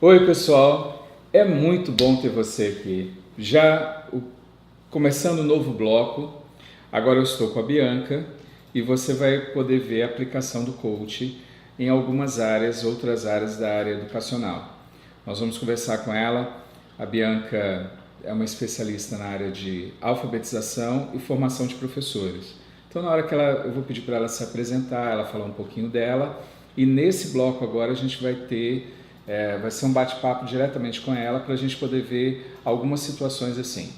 Oi, pessoal. É muito bom ter você aqui. Começando um novo bloco. Agora eu estou com a Bianca e você vai poder ver a aplicação do coach em algumas áreas, outras áreas da área educacional. Nós vamos conversar com ela. A Bianca é uma especialista na área de alfabetização e formação de professores. Então, na hora que eu vou pedir para ela se apresentar, ela falar um pouquinho dela, e nesse bloco agora a gente vai ser um bate-papo diretamente com ela para a gente poder ver algumas situações assim.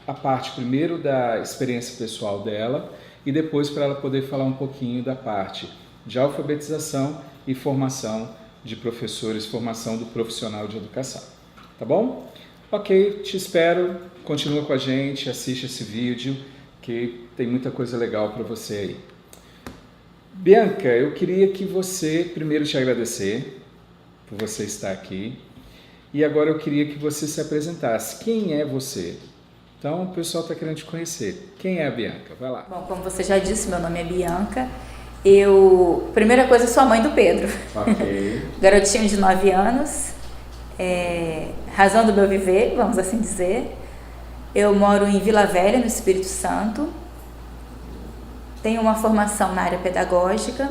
A parte primeiro da experiência pessoal dela e depois para ela poder falar um pouquinho da parte de alfabetização e formação de professores, formação do profissional de educação. Tá bom? Ok, te espero. Continua com a gente, assiste esse vídeo que tem muita coisa legal para você aí. Bianca, eu queria que você primeiro te agradecer por você estar aqui. E agora eu queria que você se apresentasse. Quem é você? Então, o pessoal está querendo te conhecer. Quem é a Bianca? Vai lá. Bom, como você já disse, meu nome é Bianca. Primeira coisa, eu sou a mãe do Pedro. Ok. Garotinho de 9 anos. Razão do meu viver, vamos assim dizer. Eu moro em Vila Velha, no Espírito Santo. Tenho uma formação na área pedagógica.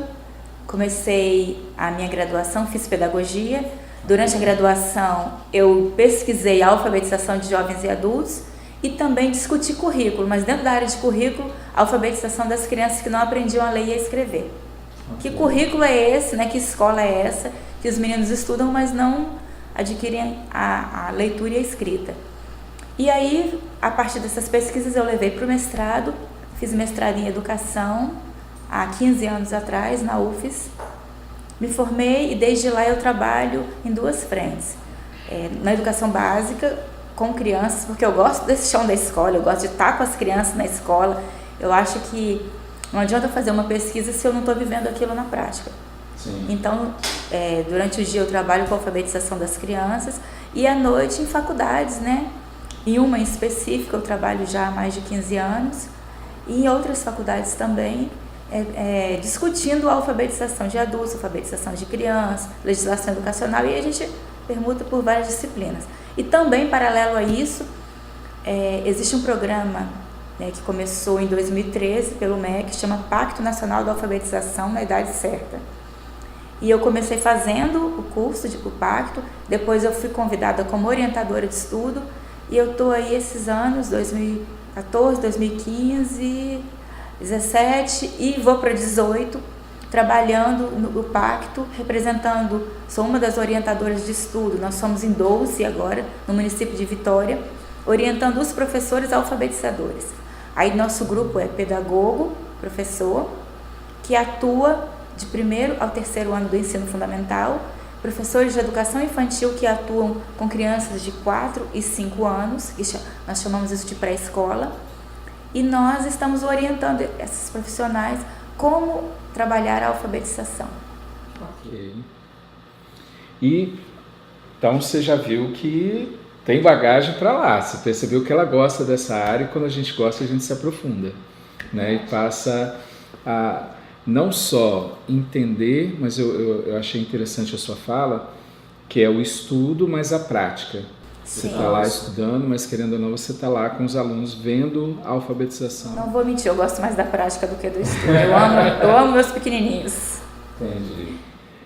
Comecei a minha graduação, fiz pedagogia. Durante a graduação, eu pesquisei a alfabetização de jovens e adultos e também discuti currículo, mas dentro da área de currículo, a alfabetização das crianças que não aprendiam a ler e a escrever. Okay. Que currículo é esse, né? Que escola é essa que os meninos estudam, mas não adquirem a leitura e a escrita? E aí, a partir dessas pesquisas, eu levei para o mestrado, fiz mestrado em educação há 15 anos atrás, na UFES. Me formei e desde lá eu trabalho em duas frentes. Na educação básica, com crianças, porque eu gosto desse chão da escola, eu gosto de estar com as crianças na escola. Eu acho que não adianta fazer uma pesquisa se eu não estou vivendo aquilo na prática. Sim. Então, durante o dia eu trabalho com a alfabetização das crianças e à noite em faculdades, né? Em uma em específica eu trabalho já há mais de 15 anos e em outras faculdades também, discutindo a alfabetização de adultos, alfabetização de crianças, legislação educacional, e a gente permuta por várias disciplinas. E também, paralelo a isso, existe um programa, né, que começou em 2013 pelo MEC, que chama Pacto Nacional da Alfabetização na Idade Certa. E eu comecei fazendo o curso o Pacto, depois eu fui convidada como orientadora de estudo, e eu estou aí esses anos, 2014, 2015, 17 e vou para 18, trabalhando no Pacto, representando, sou uma das orientadoras de estudo, nós somos em 12 agora, no município de Vitória, orientando os professores alfabetizadores. Aí nosso grupo é pedagogo, professor, que atua de 1º ao 3º ano do ensino fundamental, professores de educação infantil que atuam com crianças de 4 e 5 anos, que nós chamamos isso de pré-escola, e nós estamos orientando esses profissionais como trabalhar a alfabetização. Ok. E então você já viu que tem bagagem para lá, você percebeu que ela gosta dessa área e quando a gente gosta a gente se aprofunda, né? E passa a não só entender, mas eu achei interessante a sua fala, que é o estudo, mas a prática. Você está lá estudando, mas querendo ou não, você está lá com os alunos vendo a alfabetização. Não vou mentir, eu gosto mais da prática do que do estudo. Eu amo meus pequenininhos. Entendi.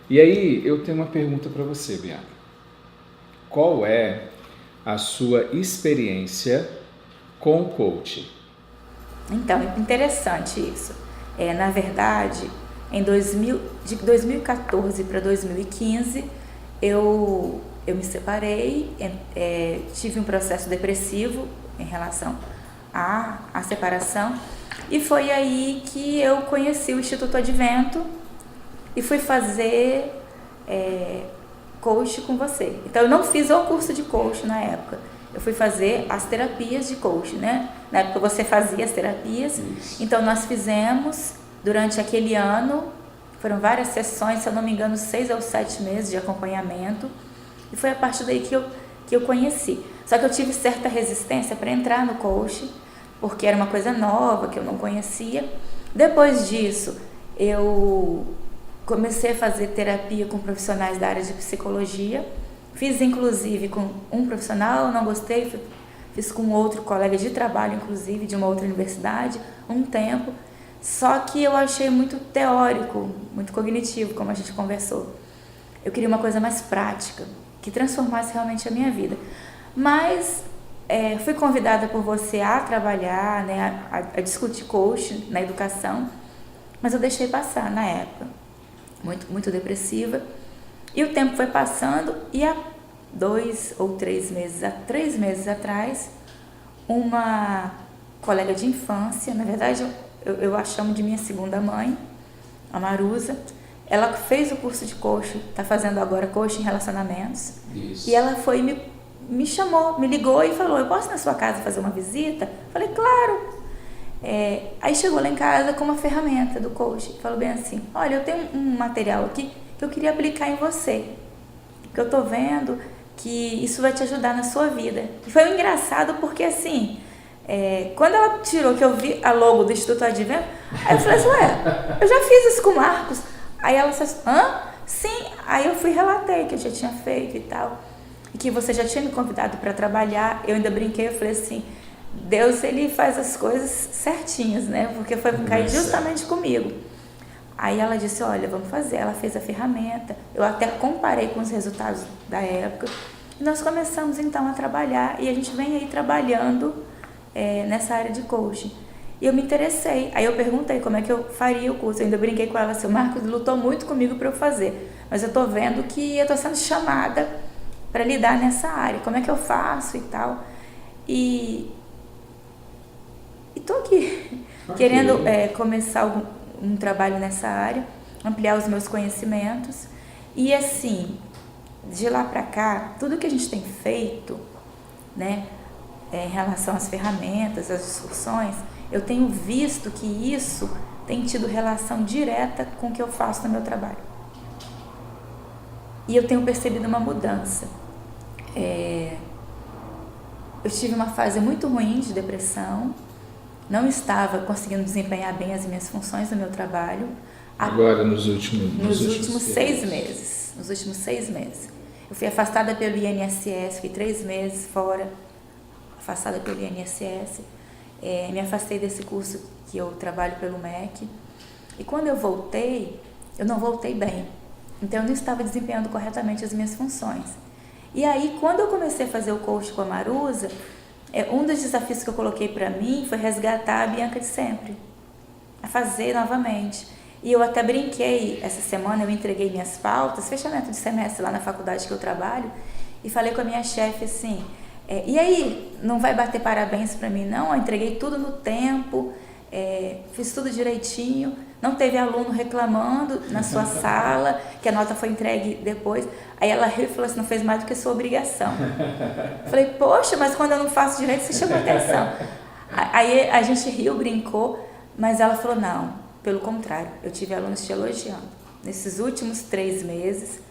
E aí, eu tenho uma pergunta para você, Bianca. Qual é a sua experiência com o coaching? Então, é interessante isso. Na verdade, de 2014 para 2015, eu me separei, tive um processo depressivo em relação à separação, e foi aí que eu conheci o Instituto Advento e fui fazer coach com você. Então, eu não fiz o curso de coach na época, eu fui fazer as terapias de coach, né? Na época você fazia as terapias. Isso. Então nós fizemos durante aquele ano, foram várias sessões, se eu não me engano 6 ou 7 meses de acompanhamento, e foi a partir daí que eu conheci. Só que eu tive certa resistência para entrar no coach, porque era uma coisa nova, que eu não conhecia. Depois disso, eu comecei a fazer terapia com profissionais da área de psicologia, Fiz inclusive com um profissional, não gostei, fiz com outro colega de trabalho, inclusive, de uma outra universidade, um tempo. Só que eu achei muito teórico, muito cognitivo, como a gente conversou. Eu queria uma coisa mais prática, que transformasse realmente a minha vida. Mas fui convidada por você a trabalhar, né, a discutir coaching na educação, mas eu deixei passar na época, muito depressiva. E o tempo foi passando e há 2 ou 3 meses, há 3 meses atrás, uma colega de infância, na verdade eu a chamo de minha segunda mãe, a Marusa, ela fez o curso de coaching, está fazendo agora coaching em relacionamentos. Isso. E ela foi me chamou, me ligou e falou, eu posso ir na sua casa fazer uma visita? Falei, claro. Aí chegou lá em casa com uma ferramenta do coaching, falou bem assim, olha, eu tenho um material aqui que eu queria aplicar em você, porque eu tô vendo que isso vai te ajudar na sua vida. E foi engraçado porque assim, quando ela tirou, que eu vi a logo do Instituto Advento, aí eu falei assim, ué, eu já fiz isso com o Marcos. Aí ela disse, hã? Sim. Aí eu fui e relatei que eu já tinha feito e tal, e que você já tinha me convidado para trabalhar. Eu ainda brinquei, eu falei assim, Deus, ele faz as coisas certinhas, né? Porque foi cair justamente comigo. Aí ela disse, olha, vamos fazer. Ela fez a ferramenta, eu até comparei com os resultados da época, e nós começamos então a trabalhar, e a gente vem aí trabalhando nessa área de coaching. E eu me interessei, aí eu perguntei como é que eu faria o curso, eu ainda brinquei com ela assim, o Marcos lutou muito comigo para eu fazer, mas eu tô vendo que eu tô sendo chamada para lidar nessa área, como é que eu faço e tal, e tô aqui, querendo começar um trabalho nessa área, ampliar os meus conhecimentos, e assim, de lá para cá, tudo que a gente tem feito, né, em relação às ferramentas, às discussões, eu tenho visto que isso tem tido relação direta com o que eu faço no meu trabalho. E eu tenho percebido uma mudança. Eu tive uma fase muito ruim de depressão, não estava conseguindo desempenhar bem as minhas funções no meu trabalho. Agora, nos últimos 6 meses. Nos últimos 6 meses. Eu fui afastada pelo INSS, fiquei 3 meses fora, afastada pelo INSS. Me afastei desse curso que eu trabalho pelo MEC. E quando eu voltei, eu não voltei bem. Então, eu não estava desempenhando corretamente as minhas funções. E aí, quando eu comecei a fazer o coach com a Marusa, um dos desafios que eu coloquei para mim foi resgatar a Bianca de sempre, a fazer novamente. E eu até brinquei, essa semana eu entreguei minhas pautas, fechamento de semestre lá na faculdade que eu trabalho, e falei com a minha chefe assim, e aí, não vai bater parabéns para mim não? Eu entreguei tudo no tempo, fiz tudo direitinho, não teve aluno reclamando na sua sala, que a nota foi entregue depois. Aí ela riu e falou assim, não fez mais do que sua obrigação. Falei, poxa, mas quando eu não faço direito, você chama atenção. Aí a gente riu, brincou, mas ela falou, não, pelo contrário, eu tive alunos te elogiando. Nesses últimos 3 meses,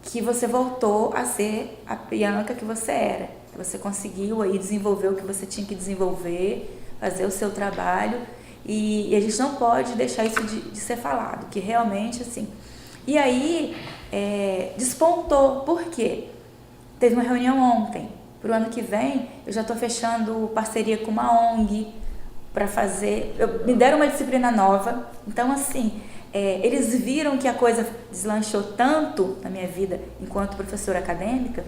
que você voltou a ser a Bianca que você era. Você conseguiu aí desenvolver o que você tinha que desenvolver, fazer o seu trabalho, e a gente não pode deixar isso de ser falado, que realmente assim. E aí despontou, por quê? Teve uma reunião ontem, para o ano que vem eu já estou fechando parceria com uma ONG para fazer, me deram uma disciplina nova, então assim, eles viram que a coisa deslanchou tanto na minha vida enquanto professora acadêmica,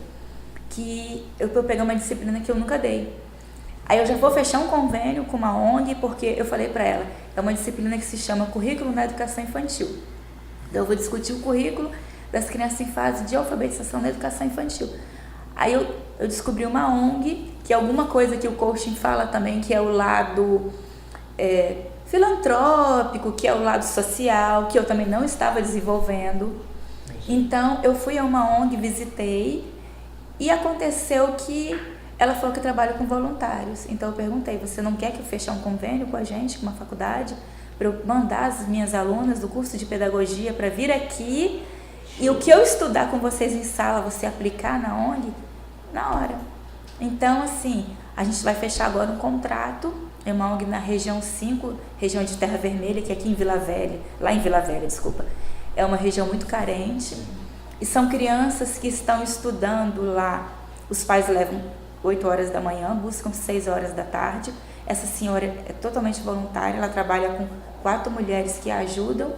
que eu peguei uma disciplina que eu nunca dei. Aí eu já vou fechar um convênio com uma ONG, porque eu falei para ela, é uma disciplina que se chama Currículo na Educação Infantil. Então eu vou discutir o currículo das crianças em fase de alfabetização na educação infantil. Aí eu descobri uma ONG, que é alguma coisa que o coaching fala também, que é o lado filantrópico, que é o lado social, que eu também não estava desenvolvendo. Então eu fui a uma ONG, visitei, e aconteceu que ela falou que trabalha com voluntários. Então eu perguntei, você não quer que eu feche um convênio com a gente, com uma faculdade, para eu mandar as minhas alunas do curso de pedagogia para vir aqui, e o que eu estudar com vocês em sala, você aplicar na ONG? Na hora. Então, assim, a gente vai fechar agora um contrato, é uma ONG na região 5, região de Terra Vermelha, que é aqui em Vila Velha, lá em Vila Velha, desculpa. É uma região muito carente. E são crianças que estão estudando lá. Os pais levam 8 horas da manhã, buscam 6 horas da tarde. Essa senhora é totalmente voluntária, ela trabalha com 4 mulheres que a ajudam.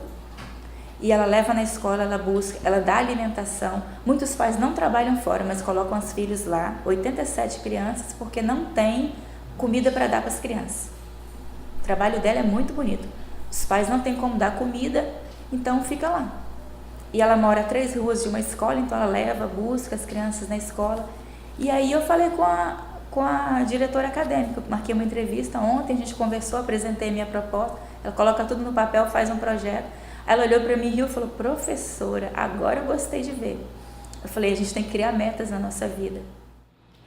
E ela leva na escola, ela busca, ela dá alimentação. Muitos pais não trabalham fora, mas colocam os filhos lá, 87 crianças, porque não tem comida para dar para as crianças. O trabalho dela é muito bonito. Os pais não têm como dar comida, então fica lá. E ela mora a 3 ruas de uma escola, então ela leva, busca as crianças na escola. E aí eu falei com a diretora acadêmica, eu marquei uma entrevista ontem, a gente conversou, apresentei minha proposta, ela coloca tudo no papel, faz um projeto. Aí ela olhou para mim e riu e falou: professora, agora eu gostei de ver. Eu falei: a gente tem que criar metas na nossa vida.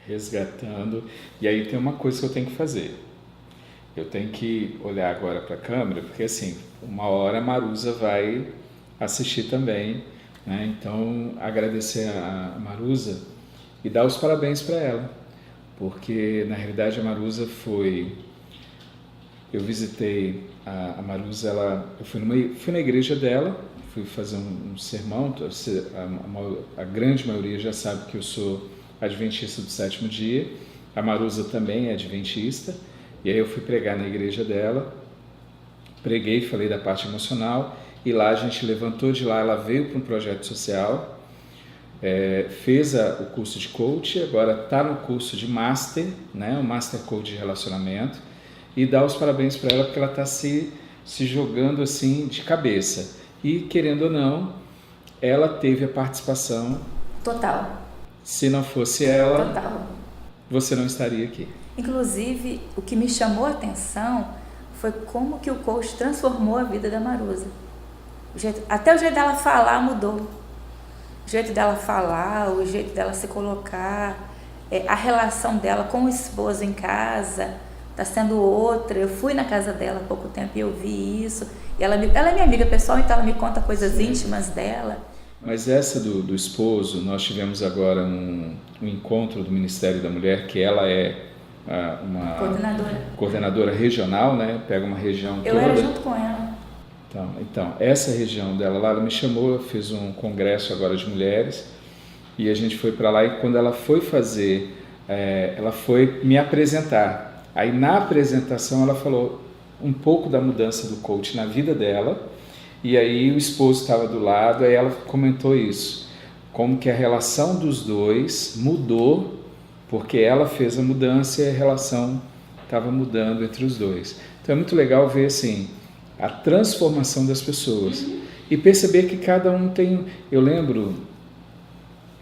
Resgatando. E aí tem uma coisa que eu tenho que fazer. Eu tenho que olhar agora para a câmera, porque assim, uma hora a Marusa vai assistir também, né? Então, agradecer a Marusa e dar os parabéns para ela, porque na realidade a Marusa foi... Eu visitei a Marusa, eu fui na igreja dela, fui fazer um sermão. A grande maioria já sabe que eu sou adventista do 7º dia, a Marusa também é adventista, e aí eu fui pregar na igreja dela, preguei, falei da parte emocional, e lá a gente levantou de lá, ela veio para um projeto social, fez o curso de coach, agora está no curso de Master, né, o Master Coach de Relacionamento, e dá os parabéns para ela porque ela está se jogando assim de cabeça. E, querendo ou não, ela teve a participação... Total. Se não fosse ela, total, você não estaria aqui. Inclusive, o que me chamou a atenção foi como que o coach transformou a vida da Marusa. Até o jeito dela falar mudou. O jeito dela falar, o jeito dela se colocar, a relação dela com o esposo em casa... Está sendo outra. Eu fui na casa dela há pouco tempo e eu vi isso. E ela é minha amiga pessoal, então ela me conta coisas Sim. íntimas dela. Mas essa do esposo, nós tivemos agora um encontro do Ministério da Mulher, que ela é uma coordenadora regional, né? Pega uma região toda. Eu era junto com ela. Então, essa região dela lá, ela me chamou, eu fiz um congresso agora de mulheres, e a gente foi para lá, e quando ela foi fazer, ela foi me apresentar. Aí na apresentação ela falou um pouco da mudança do coach na vida dela, e aí o esposo estava do lado, aí ela comentou isso, como que a relação dos dois mudou, porque ela fez a mudança e a relação estava mudando entre os dois. Então é muito legal ver assim, a transformação das pessoas, e perceber que cada um tem... Eu lembro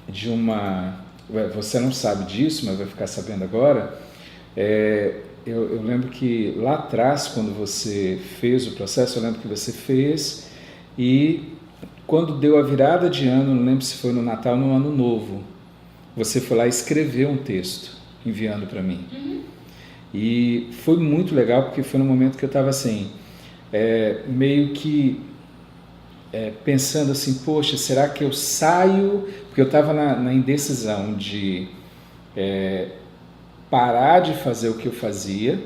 de você não sabe disso, mas vai ficar sabendo agora. Eu lembro que lá atrás, quando você fez o processo, eu lembro que você fez, e quando deu a virada de ano, não lembro se foi no Natal ou no Ano Novo, você foi lá e escreveu um texto, enviando para mim. E foi muito legal, porque foi no momento que eu estava assim, meio que pensando assim, poxa, será que eu saio? Porque eu estava na indecisão de... parar de fazer o que eu fazia,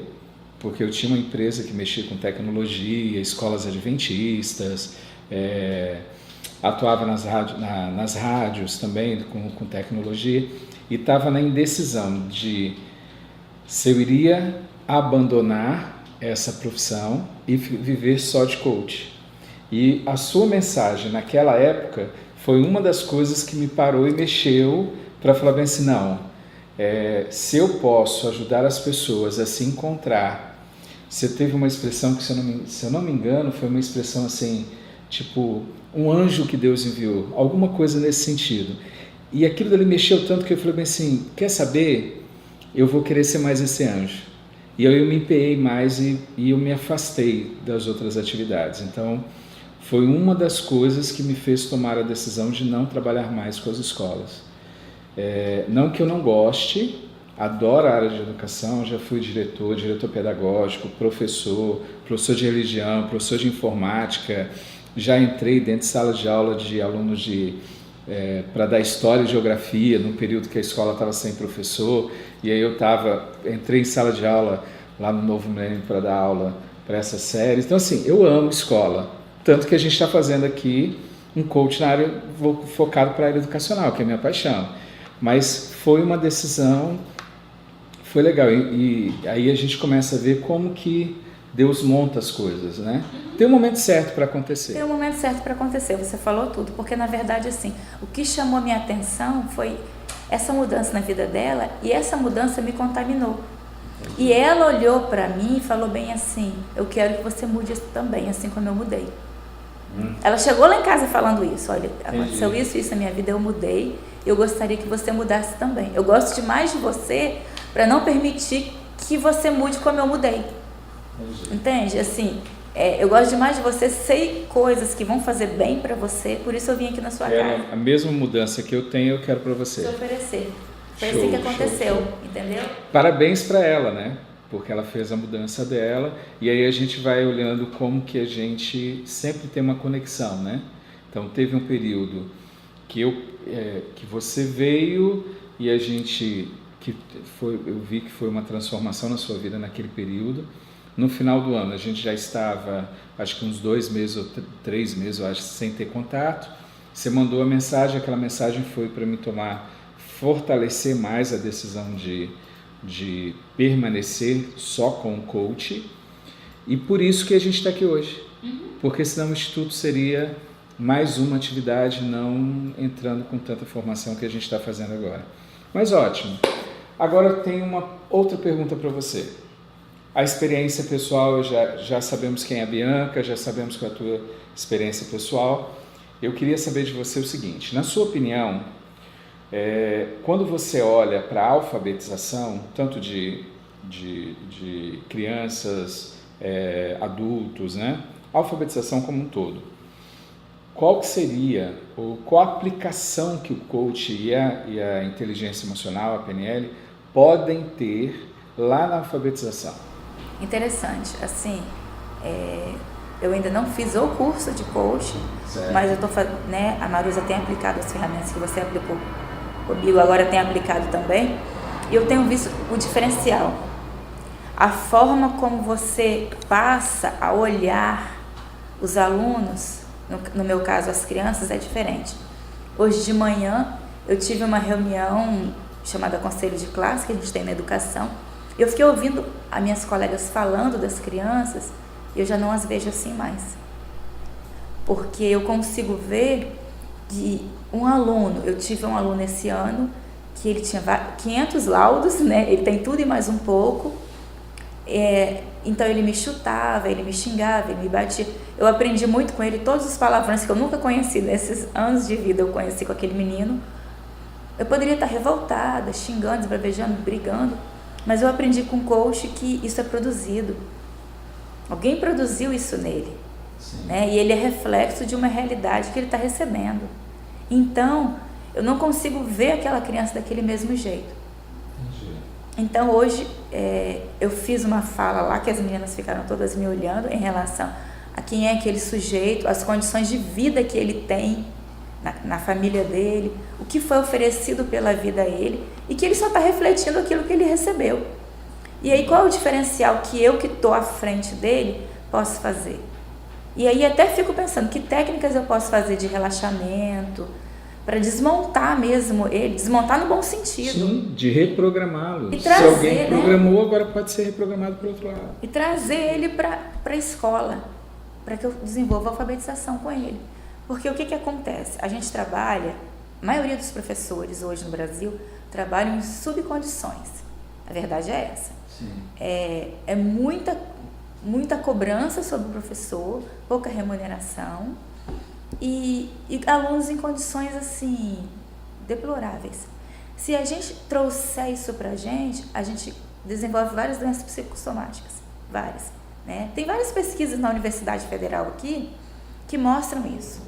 porque eu tinha uma empresa que mexia com tecnologia, escolas adventistas, atuava nas rádios também com tecnologia, e estava na indecisão de se eu iria abandonar essa profissão e viver só de coach. E a sua mensagem naquela época foi uma das coisas que me parou e mexeu para falar bem assim, não... se eu posso ajudar as pessoas a se encontrar, você teve uma expressão que, se eu não me engano, foi uma expressão assim, tipo, um anjo que Deus enviou, alguma coisa nesse sentido. E aquilo dali mexeu tanto que eu falei bem assim, quer saber? Eu vou querer ser mais esse anjo. E aí eu me empenhei mais e eu me afastei das outras atividades. Então, foi uma das coisas que me fez tomar a decisão de não trabalhar mais com as escolas. Não que eu não goste, adoro a área de educação, já fui diretor pedagógico, professor de religião, professor de informática, já entrei dentro de salas de aula de alunos para dar história e geografia, num período que a escola estava sem professor, e aí eu entrei em sala de aula lá no Novo Milênio para dar aula para essas séries. Então assim, eu amo escola, tanto que a gente está fazendo aqui um coach na área focado para a área educacional, que é a minha paixão. Mas foi uma decisão, foi legal. E aí a gente começa a ver como que Deus monta as coisas, né? Tem um momento certo para acontecer. Tem um momento certo para acontecer, você falou tudo. Porque, na verdade, assim, o que chamou a minha atenção foi essa mudança na vida dela, e essa mudança me contaminou. E ela olhou para mim e falou bem assim: eu quero que você mude também, assim como eu mudei. Ela chegou lá em casa falando isso: olha, aconteceu isso na minha vida, eu mudei, eu gostaria que você mudasse também. Eu gosto demais de você para não permitir que você mude como eu mudei. Entende? Assim, eu gosto demais de você, sei coisas que vão fazer bem para você, por isso eu vim aqui na sua casa. A mesma mudança que eu tenho, eu quero para você. Te oferecer. Foi assim que aconteceu, entendeu? Parabéns para ela, né? Porque ela fez a mudança dela, e aí a gente vai olhando como que a gente sempre tem uma conexão, né? Então teve um período que você veio e a gente eu vi que foi uma transformação na sua vida naquele período. No final do ano a gente já estava, acho que uns 2 meses ou 3 meses, eu acho, sem ter contato. Você mandou a mensagem, aquela mensagem foi para me fortalecer mais a decisão de permanecer só com o coach, e por isso que a gente está aqui hoje, porque senão o Instituto seria mais uma atividade, não entrando com tanta formação que a gente está fazendo agora. Mas ótimo. Agora eu tenho uma outra pergunta para você. A experiência pessoal, já sabemos quem é a Bianca, já sabemos qual é a tua experiência pessoal. Eu queria saber de você o seguinte: na sua opinião, quando você olha para a alfabetização, tanto de crianças, adultos, né? Alfabetização como um todo, qual que seria, ou qual a aplicação que o coach e a inteligência emocional, a PNL, podem ter lá na alfabetização? Interessante, assim, eu ainda não fiz o curso de coach, certo, mas eu tô, né, a Marusa tem aplicado as ferramentas que você aplicou comigo, agora tem aplicado também, e eu tenho visto o diferencial. A forma como você passa a olhar os alunos, no meu caso as crianças, é diferente. Hoje de manhã eu tive uma reunião chamada Conselho de Classe, que a gente tem na educação, e eu fiquei ouvindo as minhas colegas falando das crianças, e eu já não as vejo assim mais. Porque eu consigo ver de um aluno, eu tive um aluno esse ano, que ele tinha 500 laudos, né? Ele tem tudo e mais um pouco, então ele me chutava, ele me xingava, ele me batia. Eu aprendi muito com ele, todos os palavrões que eu nunca conheci, nesses anos de vida eu conheci com aquele menino. Eu poderia estar revoltada, xingando, esbravejando, brigando, mas eu aprendi com o coach que isso é produzido. Alguém produziu isso nele, né? E ele é reflexo de uma realidade que ele está recebendo. Então, eu não consigo ver aquela criança daquele mesmo jeito. Então, hoje, eu fiz uma fala lá que as meninas ficaram todas me olhando em relação a quem é aquele sujeito, as condições de vida que ele tem na família dele, o que foi oferecido pela vida a ele, e que ele só está refletindo aquilo que ele recebeu. E aí, qual é o diferencial que estou à frente dele posso fazer? E aí até fico pensando, que técnicas eu posso fazer de relaxamento, para desmontar mesmo ele, desmontar no bom sentido. Sim, de reprogramá-lo. E trazer, se alguém programou, agora pode ser reprogramado para o outro lado. E trazer ele para a escola, para que eu desenvolva a alfabetização com ele. Porque o que acontece? A gente trabalha, a maioria dos professores hoje no Brasil trabalham em subcondições. A verdade é essa. Sim. É muita cobrança sobre o professor, pouca remuneração e alunos em condições assim deploráveis. Se a gente trouxer isso pra gente, a gente desenvolve várias doenças psicossomáticas, várias, né? Tem várias pesquisas na Universidade Federal aqui que mostram isso.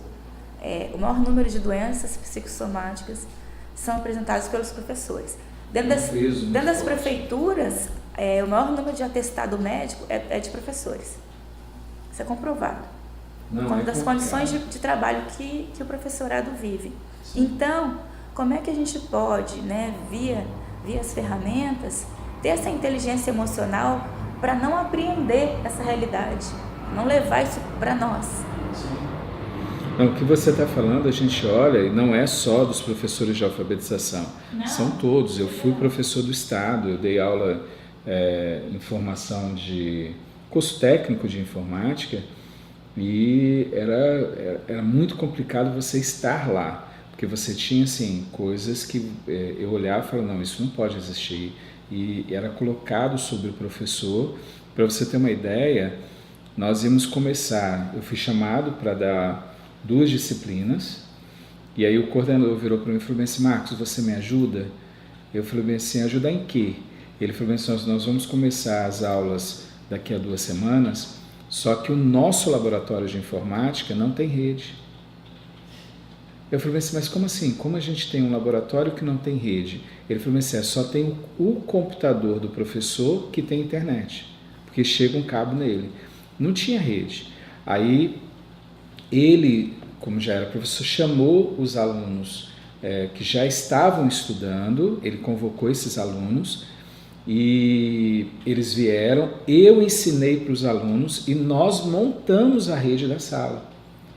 O maior número de doenças psicossomáticas são apresentadas pelos professores. Dentro das prefeituras, o maior número de atestado médico é de professores. Isso é comprovado. Das condições de trabalho que o professorado vive. Sim. Então, como é que a gente pode, né, via as ferramentas, ter essa inteligência emocional para não apreender essa realidade, não levar isso para nós? Sim. Não, o que você está falando, a gente olha, e não é só dos professores de alfabetização, são todos. Eu fui professor do Estado, eu dei aula em formação de curso técnico de informática, e era muito complicado você estar lá, porque você tinha assim, coisas que eu olhava e falava, não, isso não pode existir, e era colocado sobre o professor. Para você ter uma ideia, nós íamos começar, eu fui chamado para dar 2 disciplinas, e aí o coordenador virou para mim e falou assim, Marcos, você me ajuda? Eu falei bem assim, ajudar em quê? Ele falou bem assim, nós vamos começar as aulas daqui a 2 semanas, só que o nosso laboratório de informática não tem rede. Eu falei assim, mas como assim? Como a gente tem um laboratório que não tem rede? Ele falou assim, só tem o computador do professor que tem internet, porque chega um cabo nele. Não tinha rede. Aí ele, como já era professor, chamou os alunos que já estavam estudando, ele convocou esses alunos e eles vieram, eu ensinei para os alunos e nós montamos a rede da sala.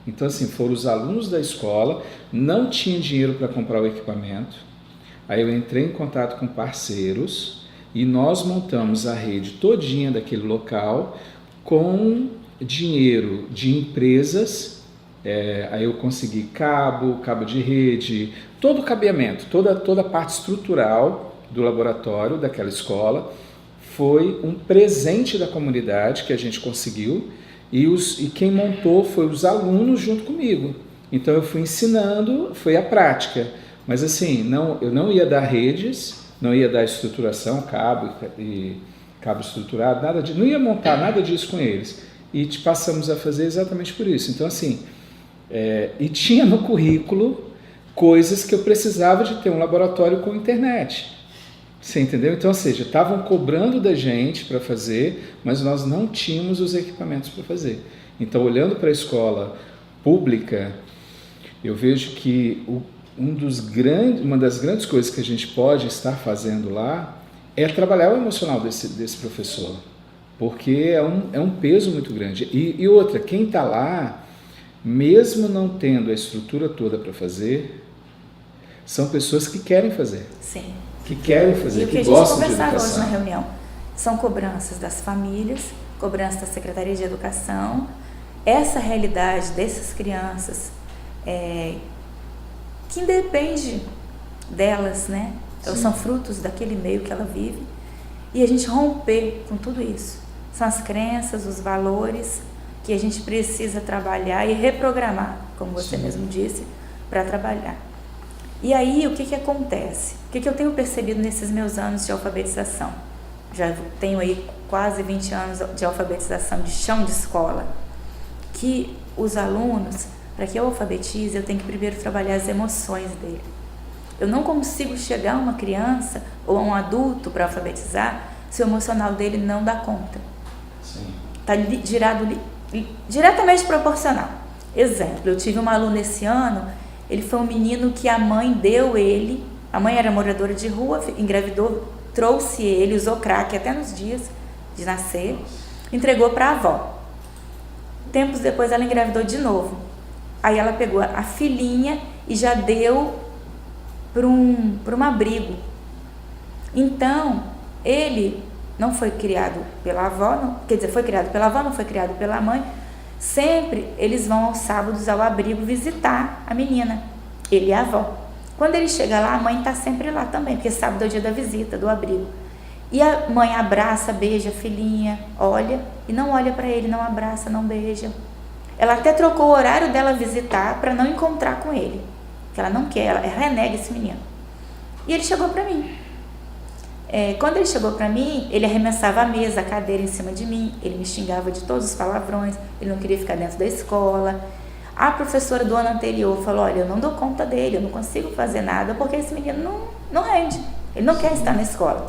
Então assim, foram os alunos da escola, não tinha dinheiro para comprar o equipamento, aí eu entrei em contato com parceiros e nós montamos a rede todinha daquele local com dinheiro de empresas. Aí eu consegui cabo de rede, todo o cabeamento, toda a parte estrutural do laboratório daquela escola. Foi um presente da comunidade que a gente conseguiu, e quem montou foi os alunos junto comigo. Então eu fui ensinando, foi a prática, mas assim, eu não ia dar redes, não ia dar estruturação, cabo estruturado, não ia montar nada disso com eles, e passamos a fazer exatamente por isso. Então assim, e tinha no currículo coisas que eu precisava de ter um laboratório com internet. Você entendeu? Então, ou seja, estavam cobrando da gente para fazer, mas nós não tínhamos os equipamentos para fazer. Então, olhando para a escola pública, eu vejo que uma das grandes coisas que a gente pode estar fazendo lá é trabalhar o emocional desse professor, porque é um peso muito grande. E outra, quem está lá, mesmo não tendo a estrutura toda para fazer, são pessoas que querem fazer. Sim. Que querem fazer, que gostam de educação. E o que a gente conversava hoje na reunião são cobranças das famílias, cobranças da Secretaria de Educação, essa realidade dessas crianças que independe delas, né? Elas são frutos daquele meio que ela vive, e a gente romper com tudo isso. São as crenças, os valores que a gente precisa trabalhar e reprogramar, como você mesmo disse, para trabalhar. E aí, o que acontece? O que eu tenho percebido nesses meus anos de alfabetização? Já tenho aí quase 20 anos de alfabetização de chão de escola. Que os alunos, para que eu alfabetize, eu tenho que primeiro trabalhar as emoções dele. Eu não consigo chegar a uma criança ou a um adulto para alfabetizar se o emocional dele não dá conta. Está diretamente proporcional. Exemplo, eu tive uma aluna esse ano. Ele foi um menino que a mãe deu ele, a mãe era moradora de rua, engravidou, trouxe ele, usou crack até nos dias de nascer, entregou para a avó. Tempos depois ela engravidou de novo. Aí ela pegou a filhinha e já deu para um abrigo. Então, ele não foi criado pela avó, foi criado pela avó, não foi criado pela mãe. Sempre eles vão aos sábados ao abrigo visitar a menina, ele e a avó. Quando ele chega lá, a mãe está sempre lá também, porque sábado é o dia da visita, do abrigo. E a mãe abraça, beija a filhinha, olha, e não olha para ele, não abraça, não beija. Ela até trocou o horário dela visitar para não encontrar com ele, porque ela não quer, ela renega esse menino. E ele chegou para mim. Quando ele chegou para mim, ele arremessava a mesa, a cadeira em cima de mim, ele me xingava de todos os palavrões, ele não queria ficar dentro da escola. A professora do ano anterior falou, olha, eu não dou conta dele, eu não consigo fazer nada, porque esse menino não rende, ele não quer estar na escola.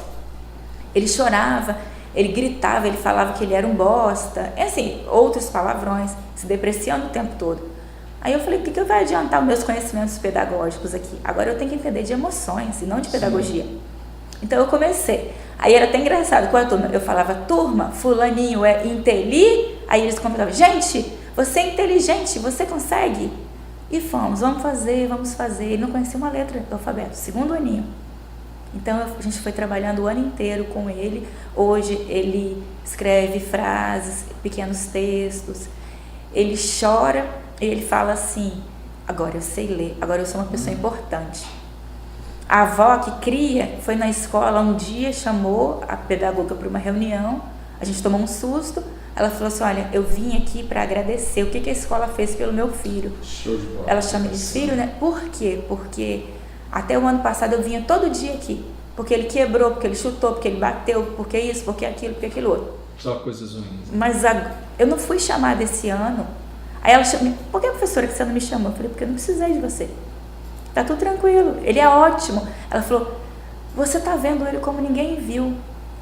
Ele chorava, ele gritava, ele falava que ele era um bosta, outros palavrões, se depreciando o tempo todo. Aí eu falei, o que vai adiantar os meus conhecimentos pedagógicos aqui? Agora eu tenho que entender de emoções e não de pedagogia. Então eu comecei, aí era até engraçado, com a turma, eu falava, turma, fulaninho é inteli, aí eles comentavam, gente, você é inteligente, você consegue? E fomos, vamos fazer. Ele não conhecia uma letra do alfabeto, segundo aninho. Então a gente foi trabalhando o ano inteiro com ele. Hoje ele escreve frases, pequenos textos. Ele chora e ele fala assim: agora eu sei ler, agora eu sou uma pessoa importante. A avó que cria foi na escola um dia, chamou a pedagoga para uma reunião. A gente tomou um susto. Ela falou assim: olha, eu vim aqui para agradecer o que a escola fez pelo meu filho. Show de bola. Ela chama de filho, né? Por quê? Porque até o ano passado eu vinha todo dia aqui. Porque ele quebrou, porque ele chutou, porque ele bateu, porque isso, porque aquilo, porque aquilo outro. Só coisas ruins. Mas eu não fui chamada esse ano. Aí ela chamou: por que, professora, que você não me chamou? Eu falei: porque eu não precisei de você. Tá tudo tranquilo, ele é ótimo. Ela falou: você tá vendo ele como ninguém viu.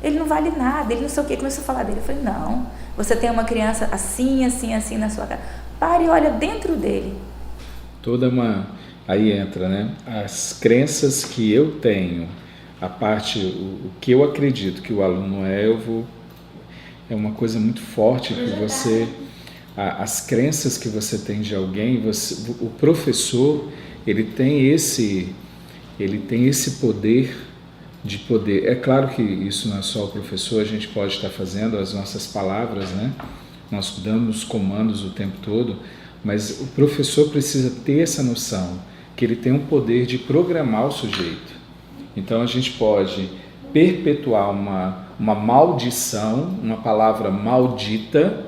Ele não vale nada, ele não sei o quê. Começou a falar dele. Eu falei: não, você tem uma criança assim, assim, assim na sua casa. Pare e olha dentro dele. Aí entra, né? As crenças que eu tenho, a parte, o que eu acredito que o aluno é uma coisa muito forte que você, as crenças que você tem de alguém, o professor, ele tem esse poder de poder. É claro que isso não é só o professor, a gente pode estar fazendo as nossas palavras, né? Nós damos comandos o tempo todo, mas o professor precisa ter essa noção que ele tem um poder de programar o sujeito. Então a gente pode perpetuar uma maldição, uma palavra maldita,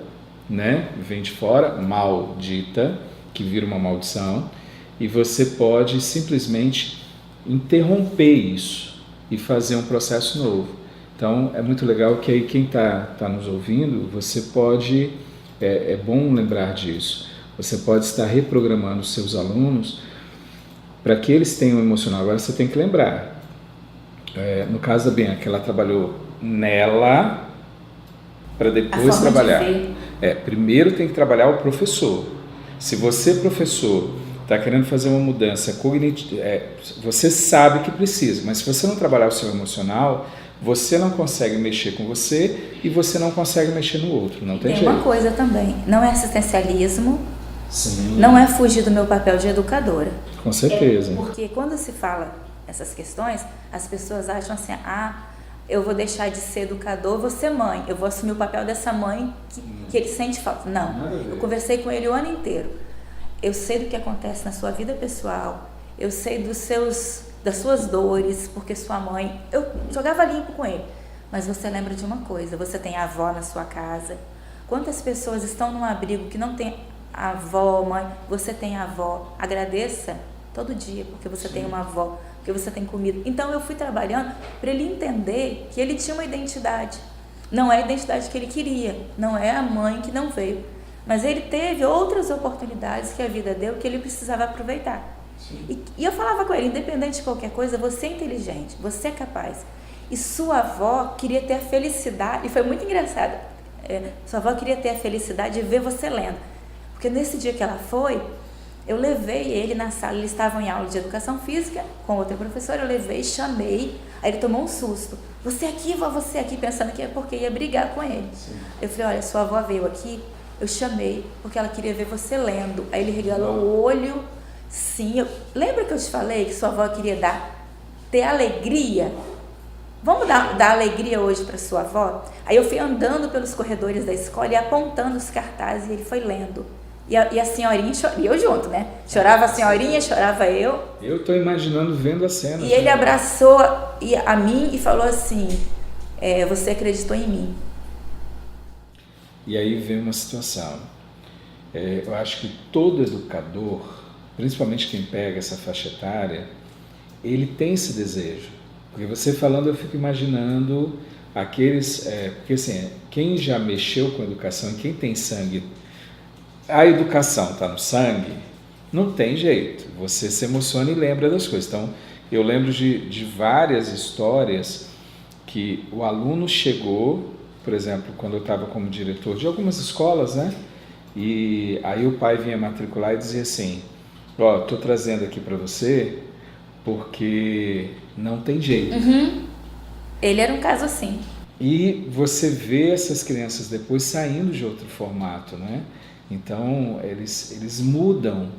né? Vem de fora, maldita, que vira uma maldição, e você pode simplesmente interromper isso e fazer um processo novo. Então é muito legal que aí quem está nos ouvindo, você pode, é bom lembrar disso, você pode estar reprogramando os seus alunos para que eles tenham emocional. Agora você tem que lembrar, no caso da Bianca, ela trabalhou nela para depois trabalhar. Primeiro tem que trabalhar o professor. Se você, professor, está querendo fazer uma mudança cognitiva, você sabe que precisa, mas se você não trabalhar o seu emocional, você não consegue mexer com você e você não consegue mexer no outro, não tem jeito. Tem uma coisa também, não é assistencialismo, Sim. Não é fugir do meu papel de educadora. Com certeza. Porque quando se fala essas questões, as pessoas acham assim: eu vou deixar de ser educador, vou ser mãe, eu vou assumir o papel dessa mãe que ele sente falta. Não, eu conversei com ele o ano inteiro. Eu sei do que acontece na sua vida pessoal, eu sei das suas dores, porque sua mãe... Eu jogava limpo com ele. Mas você lembra de uma coisa: você tem avó na sua casa. Quantas pessoas estão num abrigo que não tem avó, mãe? Você tem avó. Agradeça todo dia, porque você tem uma avó, porque você tem comida. Então eu fui trabalhando para ele entender que ele tinha uma identidade. Não é a identidade que ele queria, não é a mãe que não veio. Mas ele teve outras oportunidades que a vida deu que ele precisava aproveitar. E eu falava com ele: independente de qualquer coisa, você é inteligente, você é capaz. E sua avó queria ter a felicidade, e foi muito engraçado, sua avó queria ter a felicidade de ver você lendo. Porque nesse dia que ela foi, eu levei ele na sala, eles estavam em aula de educação física com outra professora, eu levei, chamei, aí ele tomou um susto: você aqui, vó, você aqui, pensando que é porque ia brigar com ele. Sim. Eu falei: olha, sua avó veio aqui, eu chamei porque ela queria ver você lendo. Aí ele regalou o olho. Sim, lembra que eu te falei que sua avó queria ter alegria? Vamos dar alegria hoje para sua avó? Aí eu fui andando pelos corredores da escola e apontando os cartazes, e ele foi lendo. E a senhorinha, e eu junto, né? Chorava a senhorinha, chorava eu. Eu estou imaginando, vendo a cena. E ele abraçou a mim e falou assim: você acreditou em mim. E aí vem uma situação. Eu acho que todo educador, principalmente quem pega essa faixa etária, ele tem esse desejo. Porque você falando, eu fico imaginando aqueles... porque assim, quem já mexeu com educação e quem tem sangue... A educação está no sangue, não tem jeito. Você se emociona e lembra das coisas. Então, eu lembro de várias histórias que o aluno chegou... Por exemplo, quando eu estava como diretor de algumas escolas, né? E aí o pai vinha matricular e dizia assim: estou trazendo aqui para você porque não tem jeito. Uhum. Ele era um caso assim. E você vê essas crianças depois saindo de outro formato, né? Então, eles mudam.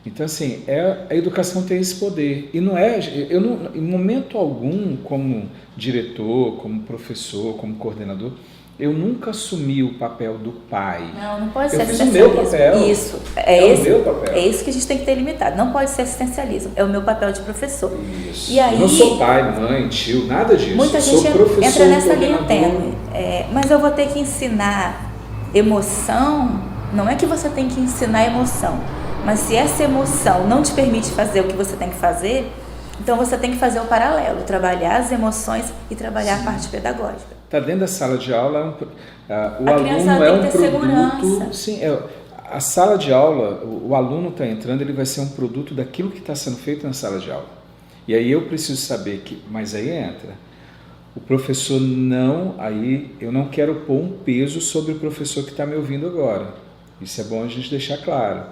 Então, assim, a educação tem esse poder. E não é, eu não, em momento algum, como diretor, como professor, como coordenador, eu nunca assumi o papel do pai. Não pode ser eu fiz o assistencialismo. meu papel. Isso, o meu papel. É isso que a gente tem que ter limitado. Não pode ser assistencialismo, é o meu papel de professor. Isso. E aí, eu não sou pai, mãe, tio, nada disso. Muita eu gente sou professor, entra nessa linha tênue. Mas eu vou ter que ensinar emoção. Não é que você tem que ensinar emoção, mas se essa emoção não te permite fazer o que você tem que fazer, então você tem que fazer o paralelo, trabalhar as emoções e trabalhar a parte pedagógica. Está dentro da sala de aula, o a aluno é um produto. Segurança. Sim, a sala de aula, o aluno está entrando, ele vai ser um produto daquilo que está sendo feito na sala de aula. E aí eu preciso saber que, mas aí entra. O professor eu não quero pôr um peso sobre o professor que está me ouvindo agora. Isso é bom a gente deixar claro.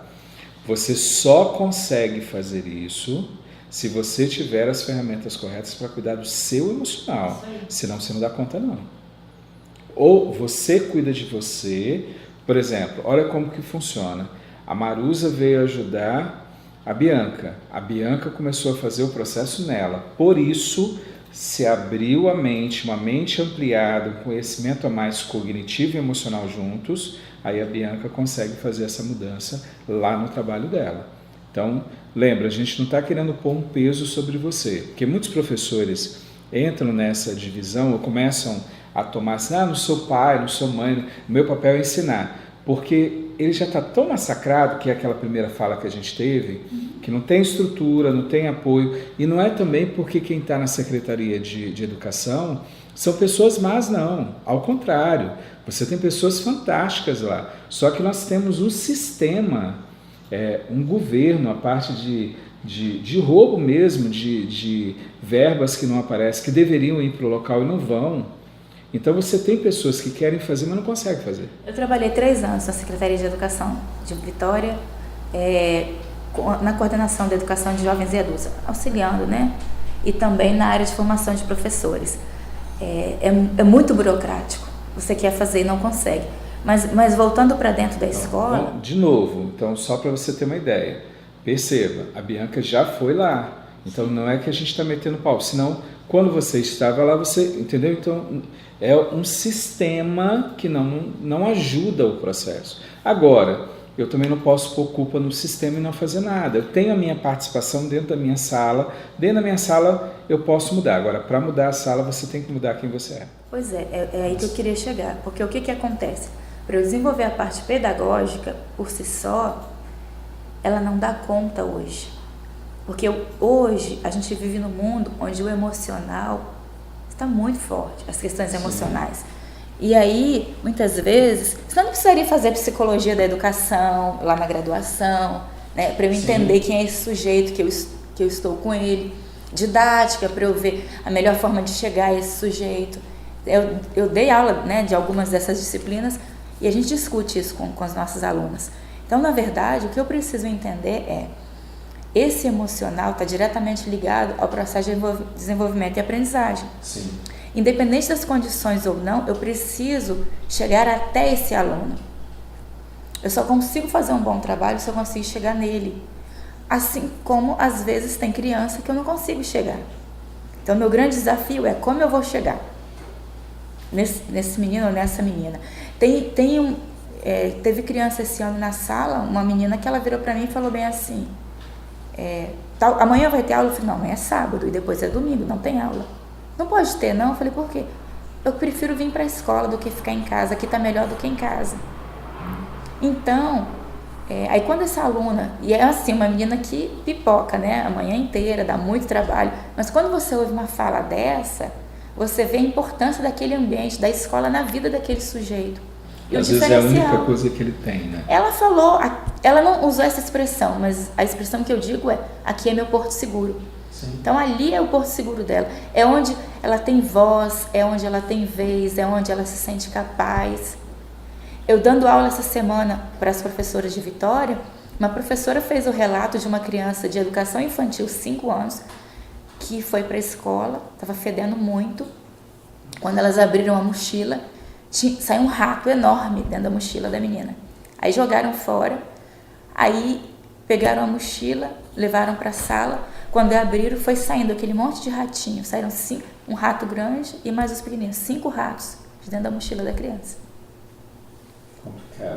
Você só consegue fazer isso se você tiver as ferramentas corretas para cuidar do seu emocional. Senão você não dá conta, não. Ou você cuida de você. Por exemplo, olha como que funciona. A Marusa veio ajudar a Bianca. A Bianca começou a fazer o processo nela. Por isso, se abriu a mente, uma mente ampliada, um conhecimento a mais cognitivo e emocional juntos, aí a Bianca consegue fazer essa mudança lá no trabalho dela. Então, lembra, a gente não está querendo pôr um peso sobre você, porque muitos professores entram nessa divisão ou começam a tomar assim, não sou pai, não sou mãe, meu papel é ensinar, porque ele já está tão massacrado, que é aquela primeira fala que a gente teve, que não tem estrutura, não tem apoio, e não é também porque quem está na Secretaria de Educação são pessoas más, não, ao contrário, você tem pessoas fantásticas lá, só que nós temos um sistema, um governo, a parte de roubo mesmo, de verbas que não aparecem, que deveriam ir para o local e não vão. Então você tem pessoas que querem fazer, mas não conseguem fazer. Eu trabalhei 3 anos na Secretaria de Educação de Vitória, na coordenação da educação de jovens e adultos, auxiliando, né? E também na área de formação de professores. É muito burocrático. Você quer fazer e não consegue. Mas voltando para dentro da escola... Bom, de novo, então só para você ter uma ideia, perceba, a Bianca já foi lá, então não é que a gente está metendo pau, senão quando você estava lá, você, entendeu? Então é um sistema que não ajuda o processo. Agora, eu também não posso pôr culpa no sistema e não fazer nada, eu tenho a minha participação dentro da minha sala eu posso mudar, agora para mudar a sala você tem que mudar quem você é. Pois é aí que eu queria chegar, porque o que acontece? Para eu desenvolver a parte pedagógica por si só, ela não dá conta hoje. Porque hoje a gente vive num mundo onde o emocional está muito forte, as questões emocionais. E aí, muitas vezes, você não precisaria fazer psicologia da educação lá na graduação, né, para eu entender quem é esse sujeito que eu estou com ele, didática para eu ver a melhor forma de chegar a esse sujeito. Eu dei aula, né, de algumas dessas disciplinas e a gente discute isso com as nossas alunas. Então, na verdade, o que eu preciso entender esse emocional está diretamente ligado ao processo de desenvolvimento e aprendizagem. Sim. Independente das condições ou não, eu preciso chegar até esse aluno. Eu só consigo fazer um bom trabalho se eu consigo chegar nele. Assim como, às vezes, tem criança que eu não consigo chegar. Então, meu grande desafio é como eu vou chegar nesse menino ou nessa menina. Teve criança esse ano na sala, uma menina que ela virou para mim e falou bem assim, amanhã vai ter aula? Eu falei, não, amanhã é sábado e depois é domingo, não tem aula. Não pode ter, não? Eu falei, por quê? Eu prefiro vir para a escola do que ficar em casa, aqui está melhor do que em casa. Então, aí quando essa aluna, e é assim, uma menina que pipoca, né, a manhã inteira, dá muito trabalho, mas quando você ouve uma fala dessa, você vê a importância daquele ambiente, da escola na vida daquele sujeito. E às vezes é a única coisa que ele tem, né? Ela falou, ela não usou essa expressão, mas a expressão que eu digo aqui é meu porto seguro. Sim. Então ali é o porto seguro dela, é onde ela tem voz, é onde ela tem vez, é onde ela se sente capaz. Eu dando aula essa semana para as professoras de Vitória, uma professora fez o relato de uma criança de educação infantil, 5 anos, que foi para a escola, estava fedendo muito. Quando elas abriram a mochila, saiu um rato enorme dentro da mochila da menina. Aí jogaram fora, aí pegaram a mochila, levaram para a sala. Quando abriram, foi saindo aquele monte de ratinho. Saíram um rato grande e mais os pequeninos. 5 ratos de dentro da mochila da criança.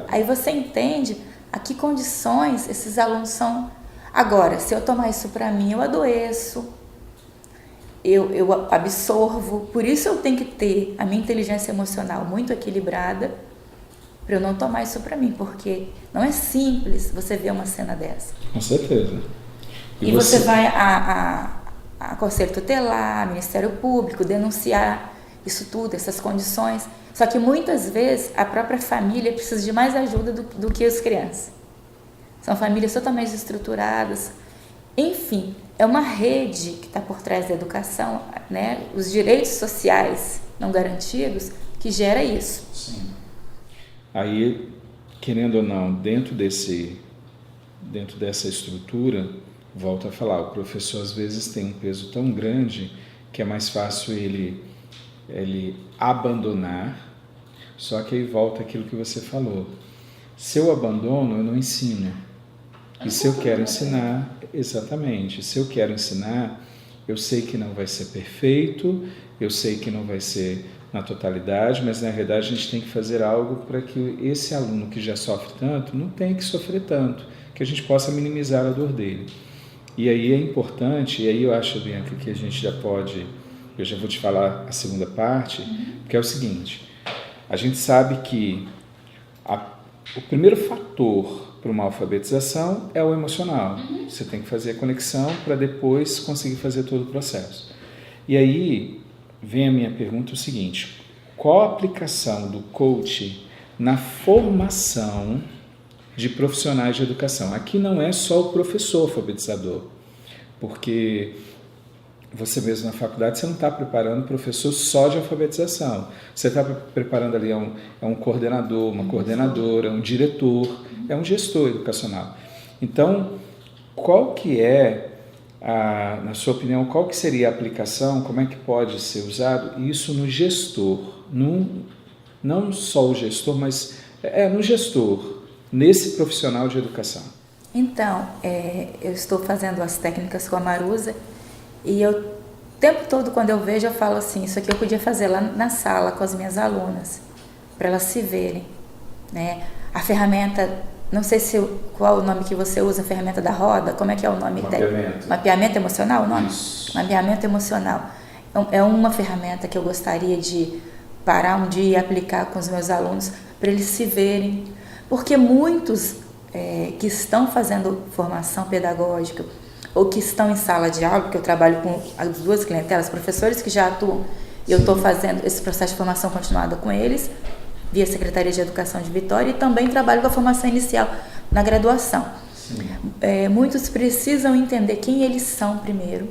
Aí você entende a que condições esses alunos são. Agora, se eu tomar isso para mim, eu adoeço, eu absorvo. Por isso eu tenho que ter a minha inteligência emocional muito equilibrada para eu não tomar isso para mim, porque não é simples você ver uma cena dessa. Com certeza. E você vai a Conselho Tutelar, Ministério Público, denunciar isso tudo, essas condições. Só que muitas vezes a própria família precisa de mais ajuda do que as crianças. São famílias totalmente estruturadas. Enfim, é uma rede que está por trás da educação, né? Os direitos sociais não garantidos que gera isso. Sim. Aí, querendo ou não, dentro dessa estrutura, volto a falar, o professor às vezes tem um peso tão grande que é mais fácil ele abandonar. Só que aí volta aquilo que você falou. Se eu abandono, eu não ensino. E se eu quero ensinar, exatamente, se eu quero ensinar, eu sei que não vai ser perfeito, eu sei que não vai ser na totalidade, mas na realidade a gente tem que fazer algo para que esse aluno que já sofre tanto, não tenha que sofrer tanto, que a gente possa minimizar a dor dele. E aí é importante, e aí eu acho, Bianca, que a gente já pode, eu já vou te falar a segunda parte, que é o seguinte, a gente sabe que o primeiro fator para uma alfabetização é o emocional. Você tem que fazer a conexão para depois conseguir fazer todo o processo. E aí vem a minha pergunta o seguinte, qual a aplicação do coach na formação de profissionais de educação? Aqui não é só o professor alfabetizador, porque você mesmo na faculdade, você não está preparando o professor só de alfabetização. Você está preparando ali um coordenador, uma coordenadora, um diretor, é um gestor educacional. Então, qual que é, na sua opinião, qual que seria a aplicação, como é que pode ser usado isso no gestor? Não só o gestor, mas no gestor, nesse profissional de educação. Então, eu estou fazendo as técnicas com a Marusa, e o tempo todo, quando eu vejo, eu falo assim, isso aqui eu podia fazer lá na sala com as minhas alunas, para elas se verem, né? A ferramenta, não sei qual o nome que você usa, a ferramenta da roda, como é que é o nome? Mapeamento. Mapeamento emocional, o nome? Isso. Mapeamento emocional. É uma ferramenta que eu gostaria de parar um dia e aplicar com os meus alunos, para eles se verem, porque muitos que estão fazendo formação pedagógica, ou que estão em sala de aula, porque eu trabalho com as duas clientelas, professores que já atuam, e eu estou fazendo esse processo de formação continuada com eles, via Secretaria de Educação de Vitória, e também trabalho com a formação inicial na graduação. Muitos precisam entender quem eles são primeiro,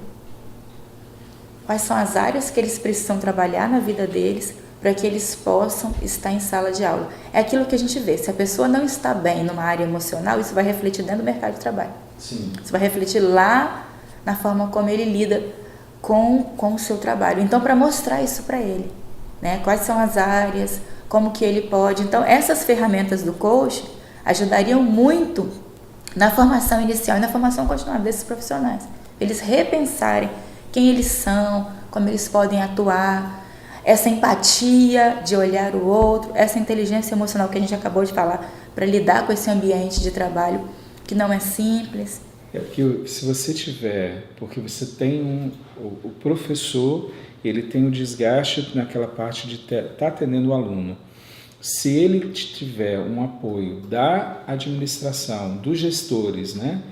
quais são as áreas que eles precisam trabalhar na vida deles, para que eles possam estar em sala de aula. É aquilo que a gente vê, se a pessoa não está bem numa área emocional, isso vai refletir dentro do mercado de trabalho. Sim. Isso vai refletir lá na forma como ele lida com o seu trabalho. Então, para mostrar isso para ele, né? Quais são as áreas, como que ele pode. Então, essas ferramentas do coach ajudariam muito na formação inicial e na formação continuada desses profissionais. Eles repensarem quem eles são, como eles podem atuar, essa empatia de olhar o outro, essa inteligência emocional que a gente acabou de falar, para lidar com esse ambiente de trabalho que não é simples. É porque se você tiver, porque você tem o professor, ele tem o desgaste naquela parte de estar atendendo o aluno. Se ele tiver um apoio da administração, dos gestores, né,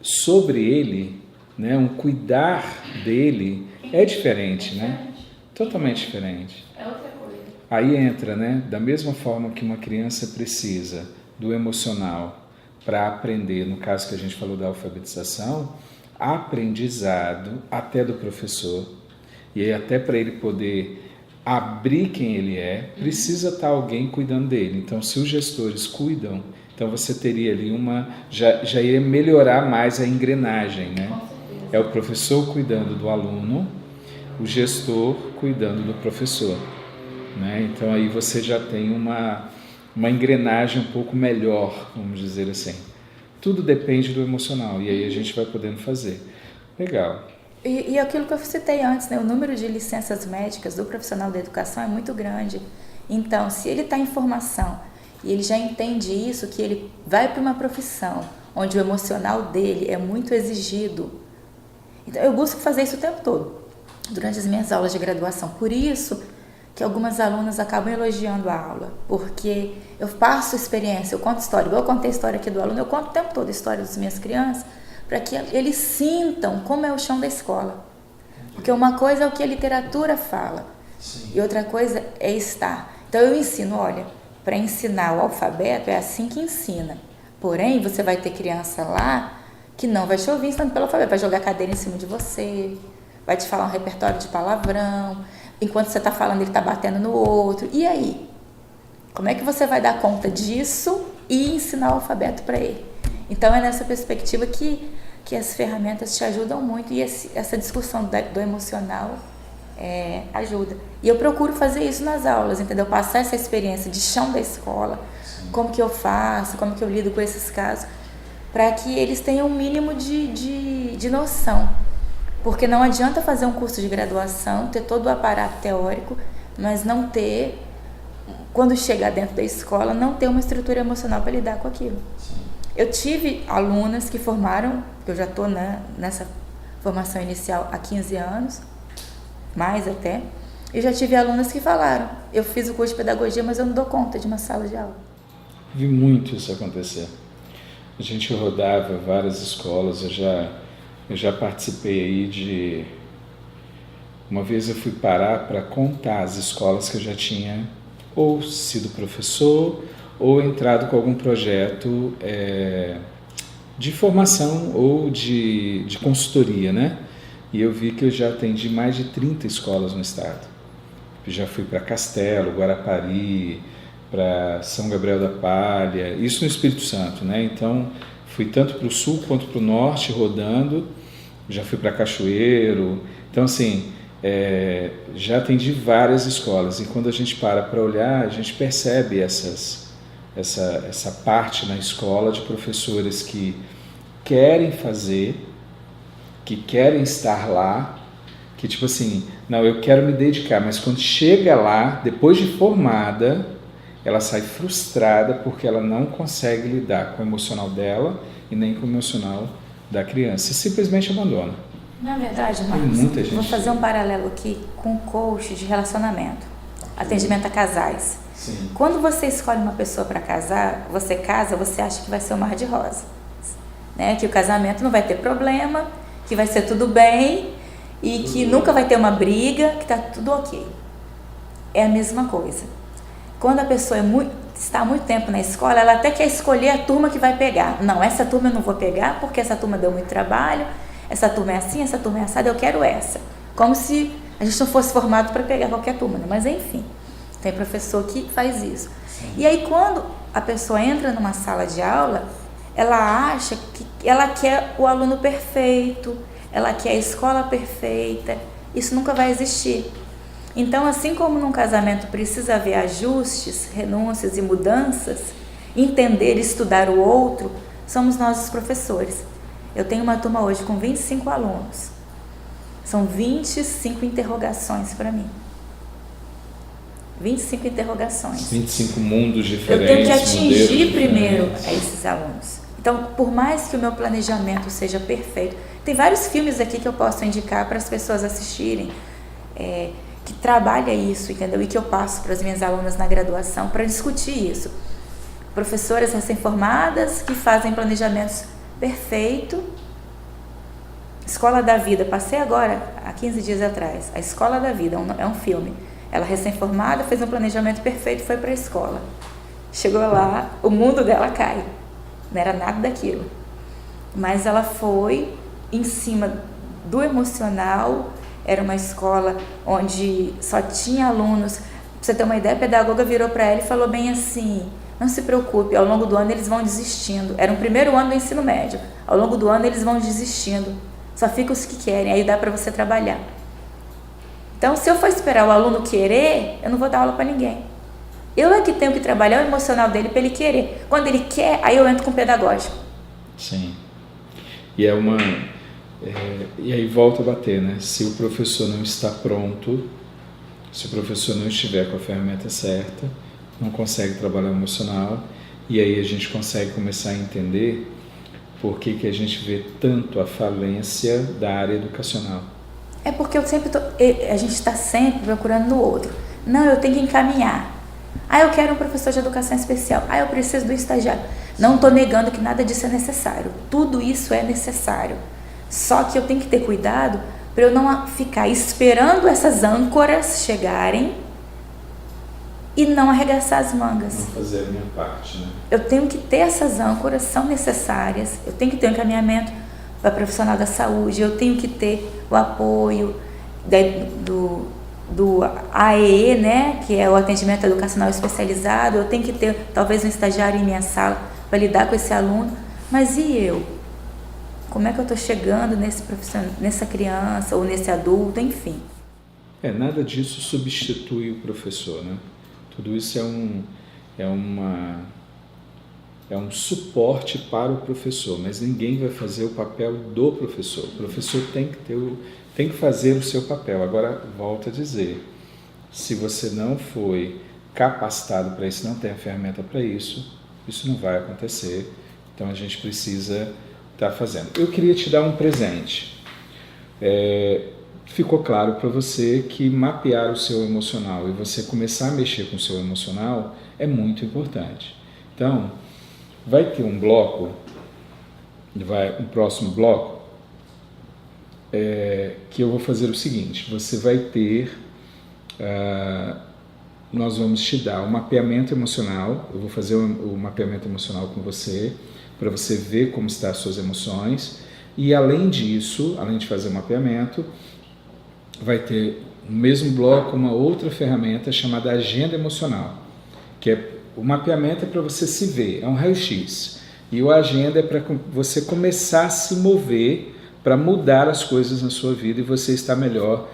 sobre ele, né, um cuidar dele, é diferente, né? Totalmente diferente. É outra coisa. Aí entra, né, da mesma forma que uma criança precisa do emocional para aprender, no caso que a gente falou da alfabetização, aprendizado até do professor, e aí até para ele poder abrir quem ele é, precisa estar alguém cuidando dele. Então, se os gestores cuidam, então você teria ali já iria melhorar mais a engrenagem, né? É o professor cuidando do aluno, o gestor cuidando do professor, né? Então aí você já tem uma engrenagem um pouco melhor, vamos dizer assim. Tudo depende do emocional, e aí a gente vai podendo fazer. Legal. E aquilo que eu citei antes, né? O número de licenças médicas do profissional da educação é muito grande. Então, se ele está em formação e ele já entende isso, que ele vai para uma profissão onde o emocional dele é muito exigido. Então, eu busco fazer isso o tempo todo, durante as minhas aulas de graduação. Por isso que algumas alunas acabam elogiando a aula, porque eu passo experiência, eu conto história. Igual eu contei a história aqui do aluno, eu conto o tempo todo a história das minhas crianças, para que eles sintam como é o chão da escola. Porque uma coisa é o que a literatura fala, sim, e outra coisa é estar. Então eu ensino, olha, para ensinar o alfabeto é assim que ensina. Porém, você vai ter criança lá que não vai te ouvir ensinando pelo alfabeto, vai jogar a cadeira em cima de você, vai te falar um repertório de palavrão, enquanto você está falando ele está batendo no outro. E aí? Como é que você vai dar conta disso e ensinar o alfabeto para ele? Então é nessa perspectiva que as ferramentas te ajudam muito, e essa discussão do emocional ajuda. E eu procuro fazer isso nas aulas, entendeu? Passar essa experiência de chão da escola, sim, como que eu faço, como que eu lido com esses casos, para que eles tenham um mínimo de noção. Porque não adianta fazer um curso de graduação, ter todo o aparato teórico, mas não ter, quando chegar dentro da escola, não ter uma estrutura emocional para lidar com aquilo. Sim. Eu tive alunas que formaram, eu já estou nessa formação inicial há 15 anos, mais até, e já tive alunas que falaram, eu fiz o curso de pedagogia, mas eu não dou conta de uma sala de aula. Vi muito isso acontecer. A gente rodava várias escolas, eu já participei aí de... Uma vez eu fui parar para contar as escolas que eu já tinha ou sido professor ou entrado com algum projeto de formação ou de consultoria, né? E eu vi que eu já atendi mais de 30 escolas no estado. Eu já fui para Castelo, Guarapari, para São Gabriel da Palha, isso no Espírito Santo, né? Então, fui tanto para o sul quanto para o norte rodando, já fui para Cachoeiro. Então, assim, já atendi várias escolas, e quando a gente para olhar, a gente percebe essa parte na escola de professores que querem fazer, que querem estar lá, que tipo assim, não, eu quero me dedicar, mas quando chega lá, depois de formada, ela sai frustrada porque ela não consegue lidar com o emocional dela e nem com o emocional da criança, e simplesmente abandona. Na verdade, Marcos, vou fazer um paralelo aqui com o coach de relacionamento, atendimento a casais. Sim. Quando você escolhe uma pessoa para casar, você casa, você acha que vai ser um mar de rosas, né? Que o casamento não vai ter problema, que vai ser tudo bem e que nunca vai ter uma briga, que está tudo ok. É a mesma coisa. Quando a pessoa está há muito tempo na escola, ela até quer escolher a turma que vai pegar. Não, essa turma eu não vou pegar porque essa turma deu muito trabalho, essa turma é assim, essa turma é assada, eu quero essa. Como se a gente não fosse formado para pegar qualquer turma, né? Mas enfim, tem professor que faz isso. Sim. E aí quando a pessoa entra numa sala de aula, ela acha que ela quer o aluno perfeito, ela quer a escola perfeita. Isso nunca vai existir. Então, assim como num casamento precisa haver ajustes, renúncias e mudanças, entender e estudar o outro, somos nós os professores. Eu tenho uma turma hoje com 25 alunos. São 25 interrogações para mim. 25 interrogações. 25 mundos diferentes. Eu tenho que atingir primeiro a esses alunos. Então, por mais que o meu planejamento seja perfeito, tem vários filmes aqui que eu posso indicar para as pessoas assistirem, que trabalha isso, entendeu? E que eu passo para as minhas alunas na graduação para discutir isso. Professoras recém-formadas que fazem planejamentos perfeitos. Escola da Vida, passei agora, há 15 dias atrás, a Escola da Vida, é um filme. Ela recém-formada, fez um planejamento perfeito, foi para a escola. Chegou lá, o mundo dela cai. Não era nada daquilo. Mas ela foi em cima do emocional. Era uma escola onde só tinha alunos. Pra você ter uma ideia, a pedagoga virou para ela e falou bem assim: não se preocupe, ao longo do ano eles vão desistindo. Era o primeiro ano do ensino médio. Ao longo do ano eles vão desistindo. Só fica os que querem, aí dá para você trabalhar. Então, se eu for esperar o aluno querer, eu não vou dar aula para ninguém. Eu é que tenho que trabalhar o emocional dele para ele querer. Quando ele quer, aí eu entro com o pedagógico. Sim. E e aí volta a bater, né? Se o professor não está pronto, se o professor não estiver com a ferramenta certa, não consegue trabalhar o emocional, e aí a gente consegue começar a entender por que a gente vê tanto a falência da área educacional. É porque a gente está sempre procurando no outro. Não, eu tenho que encaminhar. Eu quero um professor de educação especial. Eu preciso do estagiário. Não estou negando que nada disso é necessário. Tudo isso é necessário. Só que eu tenho que ter cuidado para eu não ficar esperando essas âncoras chegarem e não arregaçar as mangas. Não fazer a minha parte, né? Eu tenho que ter essas âncoras, são necessárias. Eu tenho que ter um encaminhamento para profissional da saúde. Eu tenho que ter o apoio do AEE, né, que é o atendimento educacional especializado. Eu tenho que ter talvez um estagiário em minha sala para lidar com esse aluno. Mas e eu? Como é que eu estou chegando nessa criança ou nesse adulto, enfim? Nada disso substitui o professor, né? Tudo isso é um suporte para o professor, mas ninguém vai fazer o papel do professor. O professor tem que fazer o seu papel. Agora, volto a dizer, se você não foi capacitado para isso, não tem a ferramenta para isso, isso não vai acontecer. Então, a gente precisa estar fazendo. Eu queria te dar um presente. Ficou claro para você que mapear o seu emocional e você começar a mexer com o seu emocional é muito importante. Então, vai ter um bloco, um próximo bloco, que eu vou fazer o seguinte: você vai ter, nós vamos te dar um mapeamento emocional, eu vou fazer o mapeamento emocional com você, para você ver como estão as suas emoções, e além disso, além de fazer o mapeamento, vai ter no mesmo bloco uma outra ferramenta chamada agenda emocional, que o mapeamento é para você se ver, é um raio-x, e a agenda é para você começar a se mover para mudar as coisas na sua vida e você estar melhor.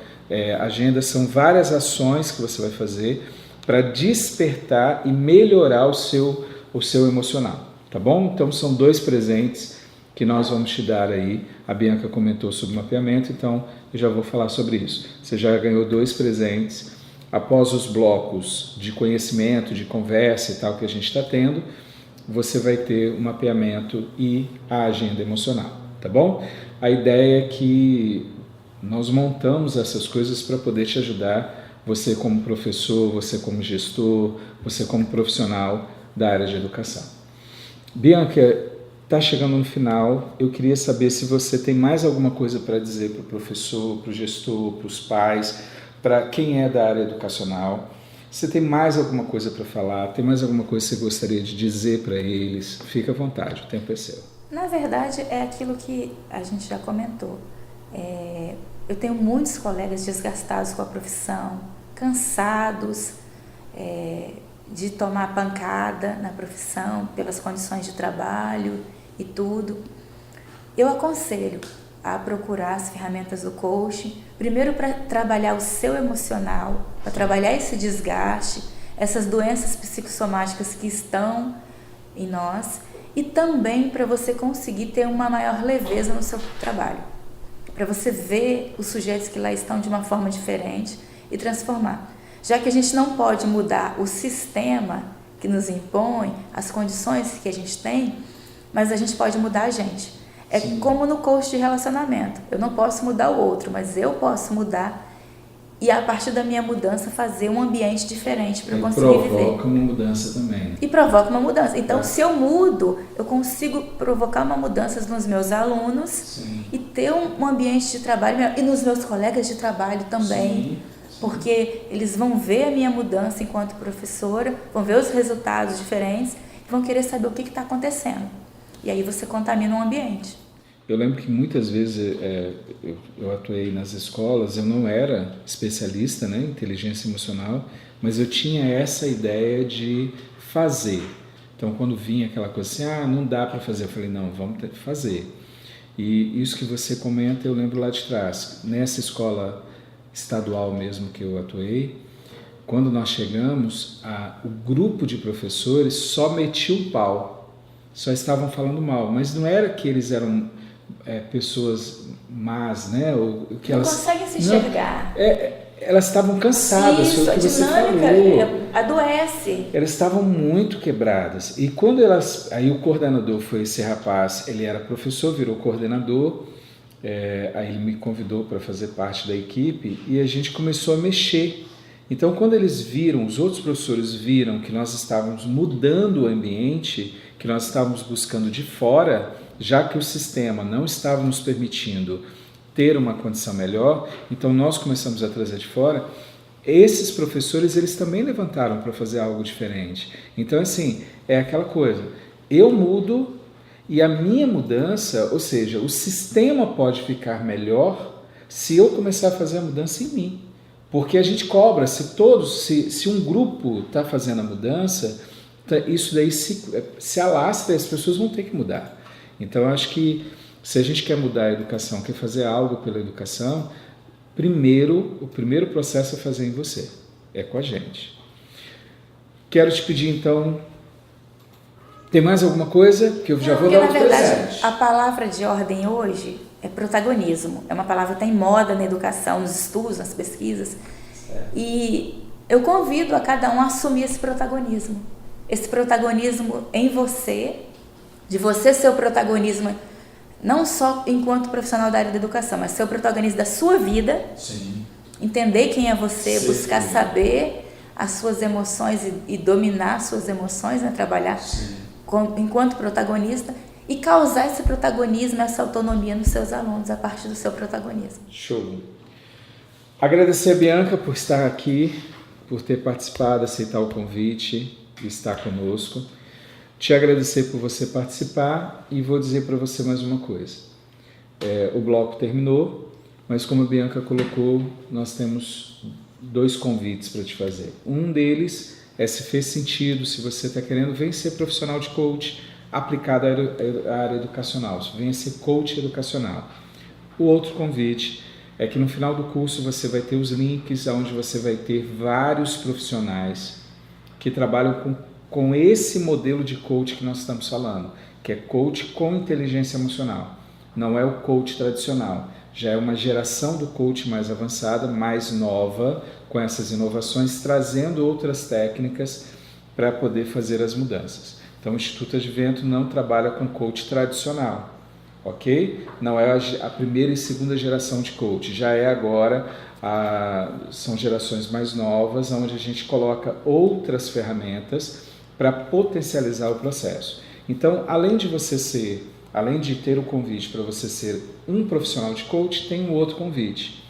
Agenda são várias ações que você vai fazer para despertar e melhorar o seu emocional, tá bom? Então são 2 presentes que nós vamos te dar aí. A Bianca comentou sobre mapeamento, então eu já vou falar sobre isso. Você já ganhou 2 presentes. Após os blocos de conhecimento, de conversa e tal que a gente está tendo, você vai ter o mapeamento e a agenda emocional, tá bom? A ideia é que nós montamos essas coisas para poder te ajudar, você como professor, você como gestor, você como profissional da área de educação. Bianca, está chegando no final, eu queria saber se você tem mais alguma coisa para dizer para o professor, para o gestor, para os pais, para quem é da área educacional. Você tem mais alguma coisa para falar? Tem mais alguma coisa que você gostaria de dizer para eles? Fica à vontade, o tempo é seu. Na verdade, é aquilo que a gente já comentou. Eu tenho muitos colegas desgastados com a profissão, cansados de tomar pancada na profissão, pelas condições de trabalho e tudo. Eu aconselho a procurar as ferramentas do coaching, primeiro para trabalhar o seu emocional, para trabalhar esse desgaste, essas doenças psicossomáticas que estão em nós, e também para você conseguir ter uma maior leveza no seu trabalho, para você ver os sujeitos que lá estão de uma forma diferente e transformar. Já que a gente não pode mudar o sistema que nos impõe, as condições que a gente tem, mas a gente pode mudar a gente. Sim. Como no coach de relacionamento. Eu não posso mudar o outro, mas eu posso mudar e a partir da minha mudança fazer um ambiente diferente para eu conseguir viver. Provoca uma mudança também. E provoca uma mudança. Então, se eu mudo, eu consigo provocar uma mudança nos meus alunos. Sim. E ter um ambiente de trabalho e nos meus colegas de trabalho também. Sim. Porque eles vão ver a minha mudança enquanto professora, vão ver os resultados diferentes e vão querer saber o que está acontecendo. E aí você contamina o ambiente. Eu lembro que muitas vezes eu atuei nas escolas, eu não era especialista, né, em inteligência emocional, mas eu tinha essa ideia de fazer. Então, quando vinha aquela coisa assim, não dá para fazer, eu falei, não, vamos fazer. E isso que você comenta, eu lembro lá de trás. Nessa escola estadual mesmo que eu atuei, quando nós chegamos, o grupo de professores só metia o pau. só estavam falando mal, mas não era que eles eram pessoas más, né? Ou que Não elas conseguem se enxergar. Elas estavam cansadas, Isso, foi o que você dinâmica falou. adoece. Elas estavam muito quebradas. E quando aí o coordenador foi esse rapaz, ele era professor, virou coordenador, aí ele me convidou para fazer parte da equipe e a gente começou a mexer. Então, quando eles viram, os outros professores viram que nós estávamos mudando o ambiente, que nós estávamos buscando de fora, já que o sistema não estava nos permitindo ter uma condição melhor, então nós começamos a trazer de fora. Esses professores, eles também levantaram para fazer algo diferente. Então, assim, é aquela coisa, eu mudo e a minha mudança, ou seja, o sistema pode ficar melhor se eu começar a fazer a mudança em mim. Porque a gente cobra, se um grupo está fazendo a mudança, isso daí se alastra e as pessoas vão ter que mudar. Então, eu acho que se a gente quer mudar a educação, quer fazer algo pela educação, o primeiro processo é fazer em você, é com a gente. Quero te pedir, então, tem mais alguma coisa que eu já vou dar outro presente? A palavra de ordem hoje é protagonismo. É uma palavra que está em moda na educação, nos estudos, nas pesquisas. E eu convido a cada um a assumir esse protagonismo. Esse protagonismo em você, de você ser o protagonismo não só enquanto profissional da área da educação, mas ser o protagonista da sua vida. Sim. Entender quem é você, buscar saber as suas emoções e dominar as suas emoções, né? Trabalhar enquanto protagonista e causar esse protagonismo, essa autonomia nos seus alunos a partir do seu protagonismo. Show! Agradecer a Bianca por estar aqui, por ter participado, aceitar o convite e estar conosco. Te agradecer por você participar e vou dizer para você mais uma coisa. O bloco terminou, mas como a Bianca colocou, nós temos 2 convites para te fazer. Um deles é se fez sentido, se você está querendo, vem ser profissional de coach aplicado à área educacional, venha ser coach educacional. O outro convite é que no final do curso você vai ter os links onde você vai ter vários profissionais que trabalham com esse modelo de coach que nós estamos falando, que é coach com inteligência emocional. Não é o coach tradicional, já é uma geração do coach mais avançada, mais nova, com essas inovações, trazendo outras técnicas para poder fazer as mudanças. Então, o Instituto Advento não trabalha com coach tradicional, ok? Não é a primeira e segunda geração de coach, já é agora, são gerações mais novas, onde a gente coloca outras ferramentas para potencializar o processo. Então, além de ter o convite para você ser um profissional de coach, tem um outro convite.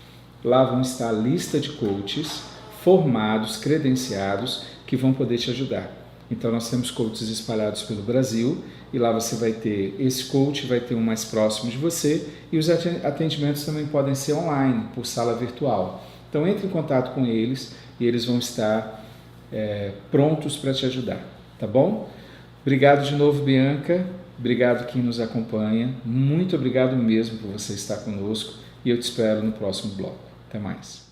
Lá vão estar a lista de coaches formados, credenciados, que vão poder te ajudar. Então, nós temos coaches espalhados pelo Brasil e lá você vai ter esse coach, vai ter um mais próximo de você e os atendimentos também podem ser online, por sala virtual. Então, entre em contato com eles e eles vão estar prontos para te ajudar, tá bom? Obrigado de novo, Bianca. Obrigado quem nos acompanha. Muito obrigado mesmo por você estar conosco e eu te espero no próximo bloco. Até mais.